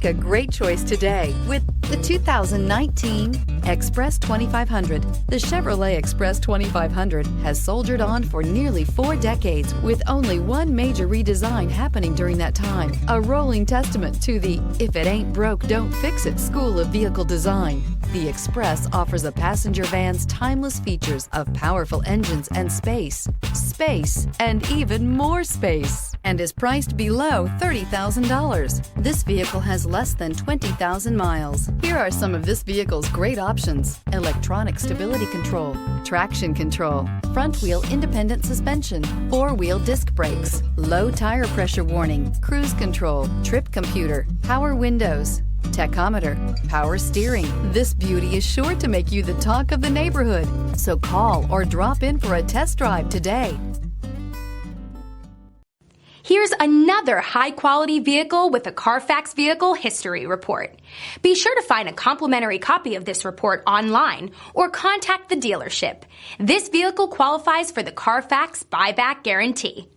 Make a great choice today with the 2019 Express 2500. The Chevrolet Express 2500 has soldiered on for nearly 4 decades with only one major redesign happening during that time. A rolling testament to the "if it ain't broke, don't fix it" school of vehicle design. The Express offers a passenger van's timeless features of powerful engines and space, and even more space, and is priced below $30,000. This vehicle has less than 20,000 miles. Here are some of this vehicle's great options: electronic stability control, traction control, front wheel independent suspension, 4-wheel disc brakes, low tire pressure warning, cruise control, trip computer, power windows, tachometer, power steering. This beauty is sure to make you the talk of the neighborhood. So call or drop in for a test drive today. Here's another high-quality vehicle with a Carfax Vehicle History Report. Be sure to find a complimentary copy of this report online or contact the dealership. This vehicle qualifies for the Carfax Buyback Guarantee.